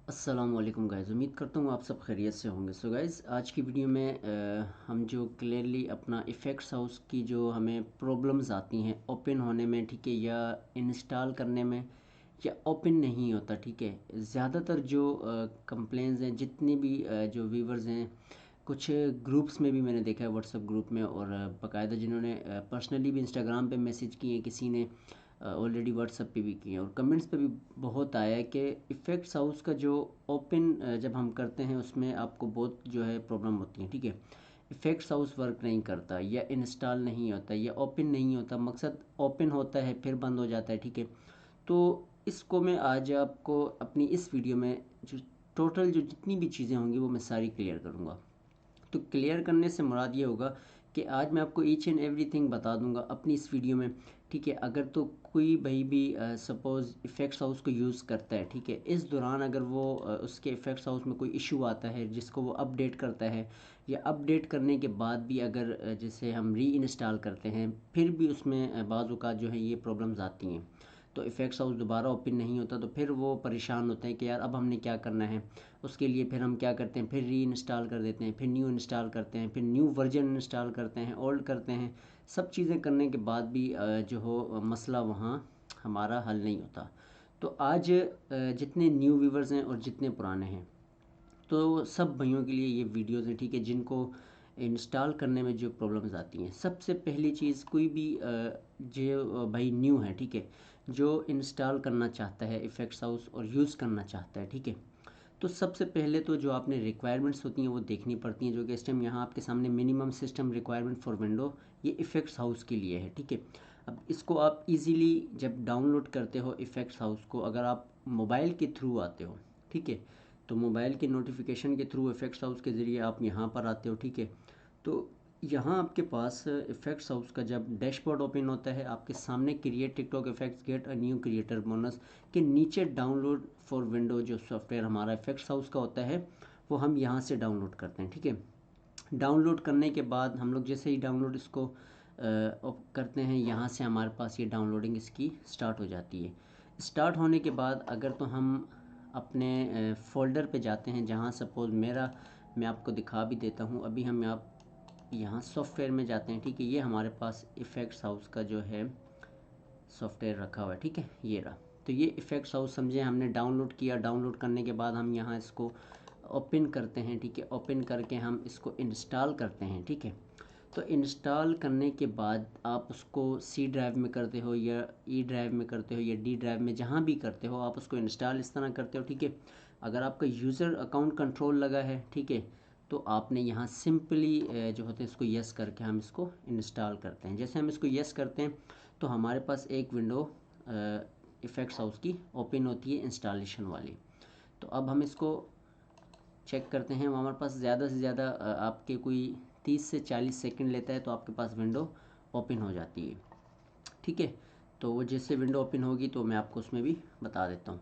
अस्सलाम वालेकुम गाइज़, उम्मीद करता हूँ आप सब खैरियत से होंगे। सो गाइज़, आज की वीडियो में हम जो क्लियरली अपना इफ़ेक्ट्स हाउस की जो हमें प्रॉब्लम्स आती हैं ओपन होने में, ठीक है, या इंस्टॉल करने में, या ओपन नहीं होता, ठीक है। ज़्यादातर जो कंप्लेंट्स हैं, जितने भी जो व्यूवर्स हैं, कुछ ग्रुप्स में भी मैंने देखा है, व्हाट्सएप ग्रुप में, और बाकायदा जिन्होंने पर्सनली भी इंस्टाग्राम पे मैसेज किए हैं, किसी ने ऑलरेडी व्हाट्सएप पे भी किए हैं, और कमेंट्स पे भी बहुत आया है कि इफ़ेक्ट्स हाउस का जो ओपन जब हम करते हैं उसमें आपको बहुत जो है प्रॉब्लम होती है, ठीक है। इफ़ेक्ट्स हाउस वर्क नहीं करता, या इंस्टॉल नहीं होता, या ओपन नहीं होता। मकसद ओपन होता है फिर बंद हो जाता है, ठीक है। तो इसको मैं आज आपको अपनी इस वीडियो में जो टोटल जो जितनी भी चीज़ें होंगी वो मैं सारी क्लियर करूँगा। तो क्लियर करने से मुराद ये होगा कि आज मैं आपको ईच एंड एवरीथिंग बता दूंगा अपनी इस वीडियो में, ठीक है। अगर तो कोई भाई भी सपोज़ इफ़ेक्ट्स हाउस को यूज़ करता है, ठीक है, इस दौरान अगर वो उसके इफ़ेक्ट्स हाउस में कोई इशू आता है जिसको वो अपडेट करता है, या अपडेट करने के बाद भी अगर जैसे हम री इंस्टॉल करते हैं फिर भी उसमें बाज़ औक़ात जो है ये प्रॉब्लम्स आती हैं, तो इफ़ेक्ट्स हाउस दोबारा ओपन नहीं होता, तो फिर वो परेशान होते हैं कि यार अब हमने क्या करना है। उसके लिए फिर हम क्या करते हैं, फिर री इंस्टॉल कर देते हैं, फिर न्यू इंस्टॉल करते हैं, फिर न्यू वर्जन इंस्टॉल करते हैं, ओल्ड करते हैं। सब चीज़ें करने के बाद भी जो हो मसला वहाँ हमारा हल नहीं होता। तो आज जितने न्यू व्यूवर्स हैं और जितने पुराने हैं, तो सब भाइयों के लिए ये वीडियोज़ हैं, ठीक है, जिनको इंस्टॉल करने में जो प्रॉब्लम्स आती हैं। सबसे पहली चीज़, कोई भी जो भाई न्यू है, ठीक है, जो इंस्टॉल करना चाहता है इफ़ेक्ट्स हाउस और यूज़ करना चाहता है, ठीक है, तो सबसे पहले तो जो आपने रिक्वायरमेंट्स होती हैं वो देखनी पड़ती हैं, जो कि इस टाइम यहाँ आपके सामने minimum system requirement for window, ये इफ़ेक्ट्स हाउस के लिए है, ठीक है। अब इसको आप इजीली जब डाउनलोड करते हो इफ़ेक्ट्स हाउस को, अगर आप मोबाइल के थ्रू आते हो, ठीक है, तो मोबाइल के नोटिफिकेशन के थ्रू इफ़ेक्ट्स हाउस के ज़रिए आप यहाँ पर आते हो, ठीक है। तो यहाँ आपके पास इफ़ेक्ट्स हाउस का जब डैशबोर्ड ओपन होता है, आपके सामने create TikTok effects get a new creator bonus के नीचे डाउनलोड फॉर विंडो जो सॉफ्टवेयर हमारा इफ़ेक्ट्स हाउस का होता है वो हम यहाँ से डाउनलोड करते हैं, ठीक है। डाउनलोड करने के बाद हम लोग जैसे ही डाउनलोड इसको करते हैं, यहाँ से हमारे पास ये डाउनलोडिंग इसकी स्टार्ट हो जाती है। स्टार्ट होने के बाद अगर तो हम अपने फ़ोल्डर पे जाते हैं, जहाँ सपोज़ मेरा, मैं आपको दिखा भी देता हूँ, अभी हम यहाँ सॉफ्टवेयर में जाते हैं, ठीक है। ये हमारे पास इफ़ेक्ट्स हाउस का जो है सॉफ्टवेयर रखा हुआ है, ठीक है, ये रहा। तो ये इफ़ेक्ट्स हाउस समझे हमने डाउनलोड किया। डाउनलोड करने के बाद हम यहाँ इसको ओपन करते हैं, ठीक है। ओपन करके हम इसको इंस्टॉल करते हैं, ठीक है। तो इंस्टॉल करने के बाद आप उसको सी ड्राइव में करते हो, या ई ड्राइव में करते हो, या डी ड्राइव में, जहाँ भी करते हो आप उसको इंस्टॉल इस तरह करते हो, ठीक है। अगर आपका यूज़र अकाउंट कंट्रोल लगा है, ठीक है, तो आपने यहाँ सिंपली जो होते हैं इसको यस करके हम इसको इंस्टॉल करते हैं। जैसे हम इसको यस करते हैं तो हमारे पास एक विंडो इफ़ेक्ट्स हाउस की ओपन होती है इंस्टॉलेशन वाली। तो अब हम इसको चेक करते हैं। हमारे पास ज़्यादा से ज़्यादा आपके कोई 30 से 40 सेकंड लेता है, तो आपके पास विंडो ओपन हो जाती है, ठीक है। तो वो जैसे विंडो ओपन होगी तो मैं आपको उसमें भी बता देता हूँ।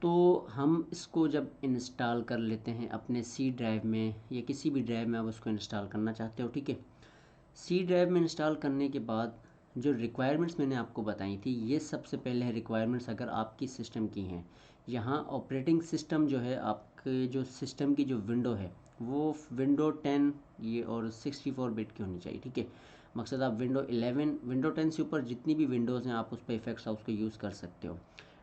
तो हम इसको जब इंस्टॉल कर लेते हैं अपने सी ड्राइव में, या किसी भी ड्राइव में आप उसको इंस्टॉल करना चाहते हो, ठीक है। सी ड्राइव में इंस्टॉल करने के बाद जो रिक्वायरमेंट्स मैंने आपको बताई थी, ये सबसे पहले है रिक्वायरमेंट्स अगर आपकी सिस्टम की हैं। यहाँ ऑपरेटिंग सिस्टम जो है, आपके जो सिस्टम की जो विंडो है वो विंडो 10 ये और 64 बिट की होनी चाहिए, ठीक है। मकसद आप विंडो 11, विंडो 10 से ऊपर जितनी भी विंडोज़ हैं आप उस पर इफेक्ट्स हाउस को यूज़ कर सकते हो।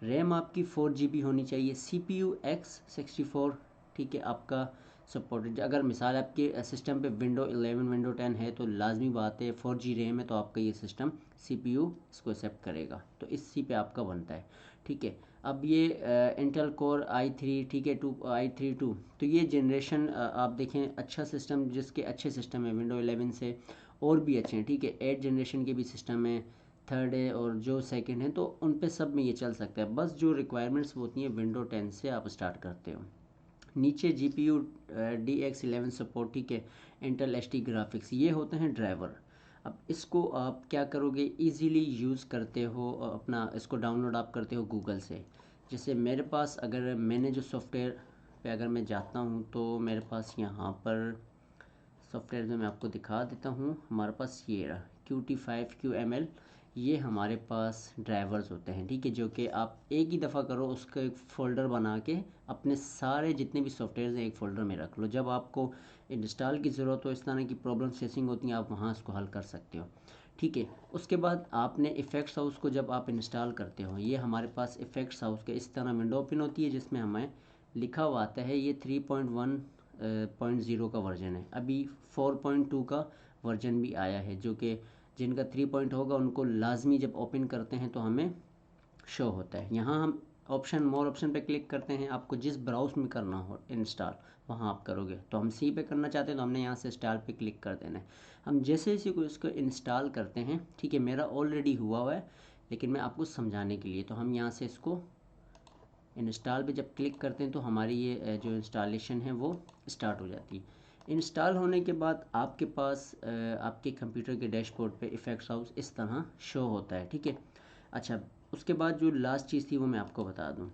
रैम आपकी 4 GB होनी चाहिए। CPU X64, ठीक है, आपका सपोर्टेड। अगर मिसाल आपके सिस्टम पे विंडो 11 विंडो 10 है तो लाजमी बात है 4G रैम है, तो आपका ये सिस्टम CPU इसको एक्सेप्ट करेगा, तो इसी पे आपका बनता है, ठीक है। अब ये इंटेल कोर i3, ठीक है, i3 2, तो ये जनरेशन आप देखें अच्छा सिस्टम, जिसके अच्छे सिस्टम है विंडो 11 से और भी अच्छे हैं, ठीक है। 8 जनरेशन के भी सिस्टम है, थर्ड है, और जो सेकंड है, तो उन पे सब में ये चल सकता है। बस जो रिक्वायरमेंट्स होती हैं विंडो 10 से आप स्टार्ट करते हो। नीचे GPU DX11 सपोर्ट, ठीक है, इंटेल HD ग्राफिक्स, ये होते हैं ड्राइवर। अब इसको आप क्या करोगे, इजीली यूज़ करते हो अपना, इसको डाउनलोड आप करते हो गूगल से। जैसे मेरे पास, अगर मैंने जो सॉफ्टवेयर पे अगर मैं जाता हूँ तो मेरे पास यहाँ पर सॉफ्टवेयर में मैं आपको दिखा देता हूँ। हमारे पास ये रहा Qt5 QML, ये हमारे पास ड्राइवर्स होते हैं, ठीक है, जो कि आप एक ही दफ़ा करो, उसका एक फ़ोल्डर बना के अपने सारे जितने भी सॉफ्टवेयर हैं एक फ़ोल्डर में रख लो। जब आपको इंस्टॉल की ज़रूरत हो, इस तरह की प्रॉब्लम फेसिंग होती हैं, आप वहाँ इसको हल कर सकते हो, ठीक है। उसके बाद आपने इफ़ेक्ट्स हाउस को जब आप इंस्टॉल करते हो, ये हमारे पास इफ़ेक्ट्स हाउस के इस तरह विंडो ओपन होती है, जिसमें हमें लिखा हुआ आता है ये 3.1.0 का वर्जन है। अभी 4.2 का वर्जन भी आया है, जो कि जिनका 3 पॉइंट होगा उनको लाजमी जब ओपन करते हैं तो हमें शो होता है। यहाँ हम ऑप्शन मोर ऑप्शन पे क्लिक करते हैं, आपको जिस ब्राउज़ में करना हो इंस्टॉल वहाँ आप करोगे। तो हम सी पे करना चाहते हैं तो हमने यहाँ से इंस्टॉल पे क्लिक कर देना है। हम जैसे इसी को इसको इंस्टॉल करते हैं, ठीक है, मेरा ऑलरेडी हुआ है, लेकिन मैं आपको समझाने के लिए, तो हम यहाँ से इसको इंस्टॉल पे जब क्लिक करते हैं तो हमारी ये जो इंस्टॉलेशन है वो स्टार्ट हो जाती है। इंस्टॉल होने के बाद आपके पास आपके कंप्यूटर के डैशबोर्ड पे इफ़ेक्ट्स हाउस इस तरह शो होता है, ठीक है। अच्छा, उसके बाद जो लास्ट चीज़ थी वो मैं आपको बता दूं।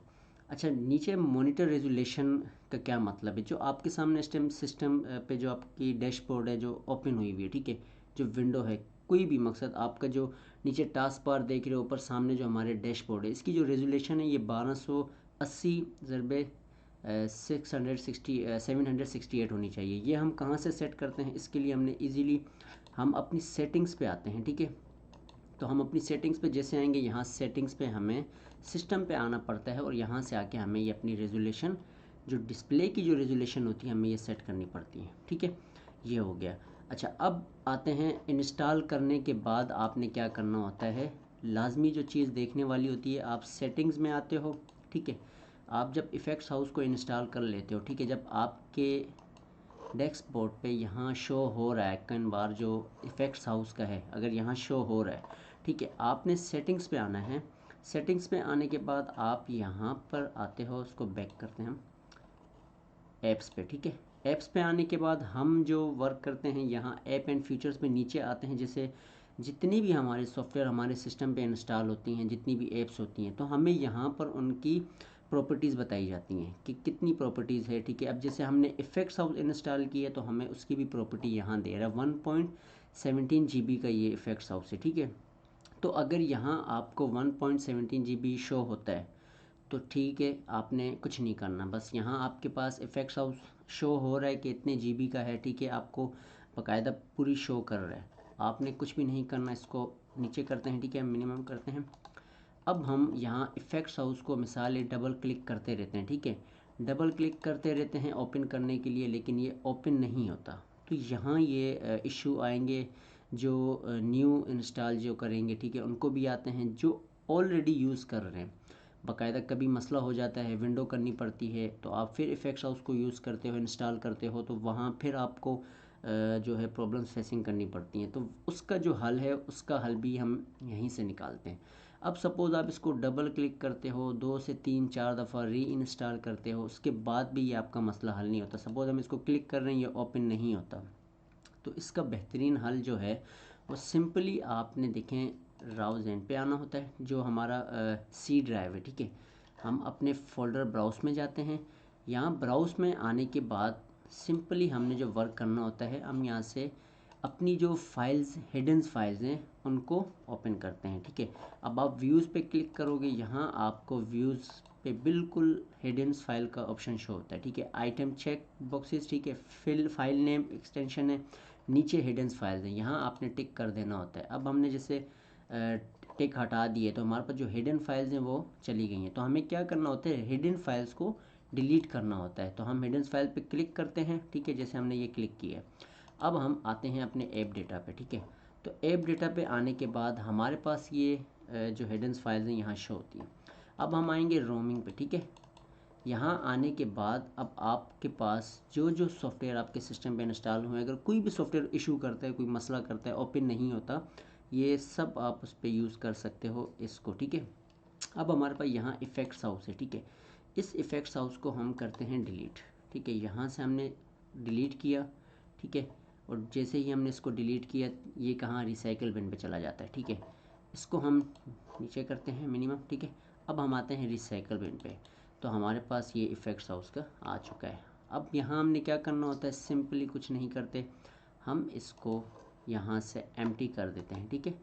अच्छा, नीचे मॉनिटर रेजोल्यूशन का क्या मतलब है? जो आपके सामने सिस्टम पे जो आपकी डैशबोर्ड है जो ओपन हुई हुई है, ठीक है, जो विंडो है, कोई भी मकसद आपका जो नीचे टास्क बार देख रहे हो, ऊपर सामने जो हमारे डैशबोर्ड है, इसकी जो रेजोल्यूशन है ये 1280 ज़रबे 768 होनी चाहिए। ये हम कहाँ से सेट करते हैं? इसके लिए हमने इजीली हम अपनी सेटिंग्स पे आते हैं, ठीक है। तो हम अपनी सेटिंग्स पे जैसे आएंगे, यहाँ सेटिंग्स पे हमें सिस्टम पे आना पड़ता है और यहाँ से आके हमें ये अपनी रेजोल्यूशन जो डिस्प्ले की जो रेजोल्यूशन होती है हमें ये सेट करनी पड़ती है, ठीक है। ये हो गया। अच्छा, अब आते हैं इंस्टॉल करने के बाद आपने क्या करना होता है। लाजमी जो चीज़ देखने वाली होती है, आप सेटिंग्स में आते हो, ठीक है। आप जब इफ़ेक्ट्स हाउस को इंस्टॉल कर लेते हो, ठीक है, जब आपके डेस्कबोर्ड पे यहाँ शो हो रहा है कई बार जो इफ़ेक्ट्स हाउस का है, अगर यहाँ शो हो रहा है, ठीक है, आपने सेटिंग्स पे आना है। सेटिंग्स पे आने के बाद आप यहाँ पर आते हो, उसको बैक करते हैं हम ऐप्स पे, ठीक है। ऐप्स पे आने के बाद हम जो वर्क करते हैं यहाँ ऐप एंड फीचर्स पे नीचे आते हैं। जैसे जितनी भी हमारे सॉफ्टवेयर हमारे सिस्टम पे इंस्टॉल होती हैं, जितनी भी ऐप्स होती हैं, तो हमें यहाँ पर उनकी प्रॉपर्टीज़ बताई जाती हैं कि कितनी प्रॉपर्टीज़ है, ठीक है। अब जैसे हमने इफ़ेक्ट्स हाउस इंस्टॉल की है तो हमें उसकी भी प्रॉपर्टी यहाँ दे रहा है। 1.17 GB का ये इफ़ेक्ट्स हाउस है, ठीक है। तो अगर यहाँ आपको 1.17 GB शो होता है तो ठीक है, आपने कुछ नहीं करना, बस यहाँ आपके पास इफ़ेक्ट्स हाउस शो हो रहा है कि इतने जीबी का है, ठीक है, आपको बाकायदा पूरी शो कर रहा है। आपने कुछ भी नहीं करना, इसको नीचे करते हैं, ठीक है, मिनिमम करते हैं। अब हम यहाँ इफ़ेक्ट्स हाउस को मिसाल डबल क्लिक करते रहते हैं, ठीक है, डबल क्लिक करते रहते हैं ओपन करने के लिए, लेकिन ये ओपन नहीं होता। तो यहाँ ये इशू आएंगे जो न्यू इंस्टॉल जो करेंगे, ठीक है, उनको भी आते हैं, जो ऑलरेडी यूज़ कर रहे हैं। बाकायदा कभी मसला हो जाता है, विंडो करनी पड़ती है, तो आप फिर इफ़ेक्ट्स हाउस को यूज़ करते हो, इंस्टॉल करते हो, तो वहाँ फिर आपको जो है प्रॉब्लम्स फेसिंग करनी पड़ती हैं। तो उसका जो हल है, उसका हल भी हम यहीं से निकालते हैं। अब सपोज़ आप इसको डबल क्लिक करते हो, 2 से 3 4 दफ़ा री इंस्टॉल करते हो, उसके बाद भी ये आपका मसला हल नहीं होता। सपोज़ हम इसको क्लिक कर रहे हैं, ये ओपन नहीं होता, तो इसका बेहतरीन हल जो है वो सिंपली आपने देखें ब्राउज़ एंड पे आना होता है, जो हमारा सी ड्राइव है, ठीक है। हम अपने फ़ोल्डर ब्राउज़ में जाते हैं। यहाँ ब्राउज़ में आने के बाद सिंपली हमने जो वर्क करना होता है, हम यहाँ से अपनी जो फाइल्स हिडन फाइल्स हैं उनको ओपन करते हैं, ठीक है। अब आप व्यूज़ पे क्लिक करोगे, यहाँ आपको व्यूज़ पे बिल्कुल हिडन फाइल का ऑप्शन शो होता है, ठीक है। आइटम चेक बॉक्सेस, ठीक है, फिल फाइल नेम एक्सटेंशन है, नीचे हिडन फाइल्स है, यहाँ आपने टिक कर देना होता है। अब हमने जैसे टिक हटा दिए तो हमारे पास जो हिडन फाइल्स हैं वो चली गई हैं। तो हमें क्या करना होता है, हिडन फाइल्स को डिलीट करना होता है। तो हम हिडन फाइल पे क्लिक करते हैं, ठीक है, जैसे हमने ये क्लिक किया। अब हम आते हैं अपने ऐप डेटा पे, ठीक है। तो ऐप डेटा पे आने के बाद हमारे पास ये जो हिडन फाइल्स हैं यहाँ शो होती हैं। अब हम आएंगे रोमिंग पे, ठीक है। यहाँ आने के बाद अब आपके पास जो जो सॉफ्टवेयर आपके सिस्टम पे इंस्टॉल हुए, अगर कोई भी सॉफ्टवेयर इशू करता है, कोई मसला करता है, ओपन नहीं होता, ये सब आप उस पर यूज़ कर सकते हो इसको, ठीक है। अब हमारे पास यहाँ इफ़ेक्ट्स हाउस है, ठीक है। इस इफ़ेक्ट्स हाउस को हम करते हैं डिलीट, ठीक है। यहाँ से हमने डिलीट किया, ठीक है, और जैसे ही हमने इसको डिलीट किया ये कहाँ रिसाइकल बिन पे चला जाता है, ठीक है। इसको हम नीचे करते हैं मिनिमम, ठीक है। अब हम आते हैं रिसाइकल बिन पे, तो हमारे पास ये इफ़ेक्ट्स हाउस का आ चुका है। अब यहाँ हमने क्या करना होता है, सिंपली कुछ नहीं करते, हम इसको यहाँ से एम्प्टी कर देते हैं, ठीक है।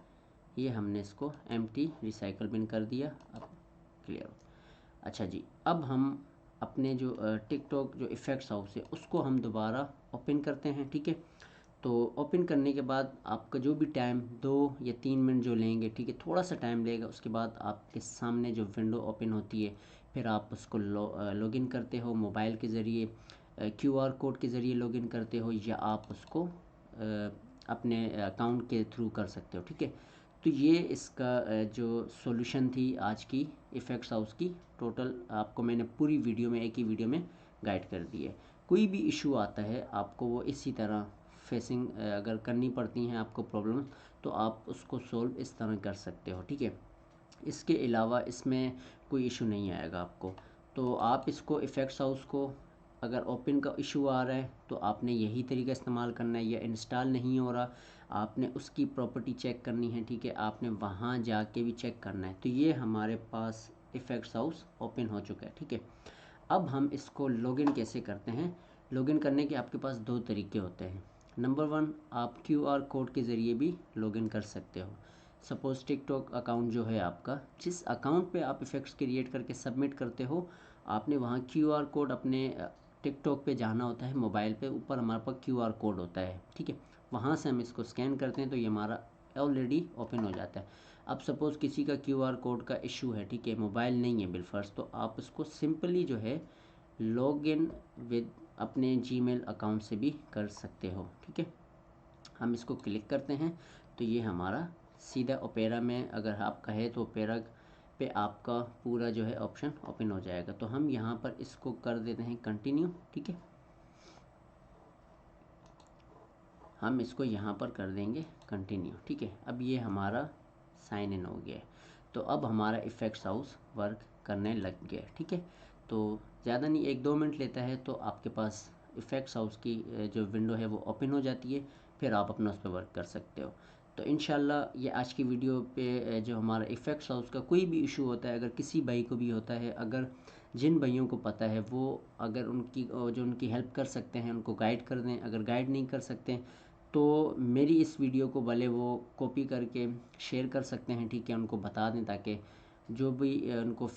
ये हमने इसको एम्प्टी रिसाइकल बिन कर दिया। अब क्लियर। अच्छा जी, अब हम अपने जो टिकटॉक जो इफ़ेक्ट्स हाउस है उसको हम दोबारा ओपन करते हैं। ठीक है, तो ओपन करने के बाद आपका जो भी टाइम 2 या 3 मिनट जो लेंगे, ठीक है, थोड़ा सा टाइम लेगा। उसके बाद आपके सामने जो विंडो ओपन होती है, फिर आप उसको लॉगिन करते हो मोबाइल के ज़रिए, क्यूआर कोड के ज़रिए लॉगिन करते हो, या आप उसको अपने अकाउंट के थ्रू कर सकते हो। ठीक है, तो ये इसका जो सॉल्यूशन थी आज की इफ़ेक्ट्स हाउस की, टोटल आपको मैंने पूरी वीडियो में, एक ही वीडियो में गाइड कर दी है। कोई भी इशू आता है आपको वो इसी तरह फेसिंग अगर करनी पड़ती हैं आपको प्रॉब्लम, तो आप उसको सोल्व इस तरह कर सकते हो। ठीक है, इसके अलावा इसमें कोई इशू नहीं आएगा आपको। तो आप इसको इफ़ेक्ट्स हाउस को अगर ओपन का इशू आ रहा है तो आपने यही तरीका इस्तेमाल करना है, या इंस्टॉल नहीं हो रहा आपने उसकी प्रॉपर्टी चेक करनी है। ठीक है, आपने वहाँ जाके भी चेक करना है। तो ये हमारे पास इफ़ेक्ट्स हाउस ओपन हो चुका है। ठीक है, अब हम इसको लॉगिन कैसे करते हैं। लॉगिन करने के आपके पास 2 तरीके होते हैं। नंबर 1, आप क्यूआर कोड के ज़रिए भी लॉगिन कर सकते हो। सपोज़ टिकटॉक अकाउंट जो है आपका, जिस अकाउंट पे आप इफ़ेक्ट्स क्रिएट करके सबमिट करते हो, आपने वहाँ क्यूआर कोड अपने टिकटॉक पे जाना होता है। मोबाइल पे ऊपर हमारे पास क्यूआर कोड होता है। ठीक है, वहाँ से हम इसको स्कैन करते हैं तो ये हमारा ऑलरेडी ओपन हो जाता है। अब सपोज़ किसी का क्यूआर कोड का इशू है, ठीक है, मोबाइल नहीं है बिलफर्ज, तो आप उसको सिंपली जो है लॉग इन विद अपने जीमेल अकाउंट से भी कर सकते हो। ठीक है, हम इसको क्लिक करते हैं तो ये हमारा सीधा ओपेरा में, अगर आप कहे तो ओपेरा पे आपका पूरा जो है ऑप्शन ओपन हो जाएगा। तो हम यहाँ पर इसको कर देते हैं कंटिन्यू। ठीक है, हम इसको यहाँ पर कर देंगे कंटिन्यू। ठीक है, अब ये हमारा साइन इन हो गया है। तो अब हमारा इफ़ेक्ट्स हाउस वर्क करने लग गया है। ठीक है, तो ज़्यादा नहीं, 1-2 मिनट लेता है तो आपके पास इफ़ेक्ट्स हाउस की जो विंडो है वो ओपन हो जाती है। फिर आप अपना उस पर वर्क कर सकते हो। तो इंशाल्लाह ये आज की वीडियो पे जो हमारा इफ़ेक्ट्स हाउस का कोई भी इशू होता है, अगर किसी भाई को भी होता है, अगर जिन भाइयों को पता है वो अगर उनकी जो उनकी हेल्प कर सकते हैं उनको गाइड कर दें। अगर गाइड नहीं कर सकते तो मेरी इस वीडियो को भले वो कॉपी करके शेयर कर सकते हैं। ठीक है, उनको बता दें ताकि जो भी उनको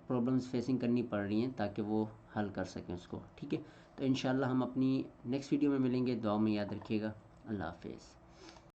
प्रॉब्लम्स फेसिंग करनी पड़ रही हैं ताकि वो हल कर सकें उसको। ठीक है, तो इंशाल्लाह हम अपनी नेक्स्ट वीडियो में मिलेंगे। दुआ में याद रखिएगा। अल्लाह हाफिज़।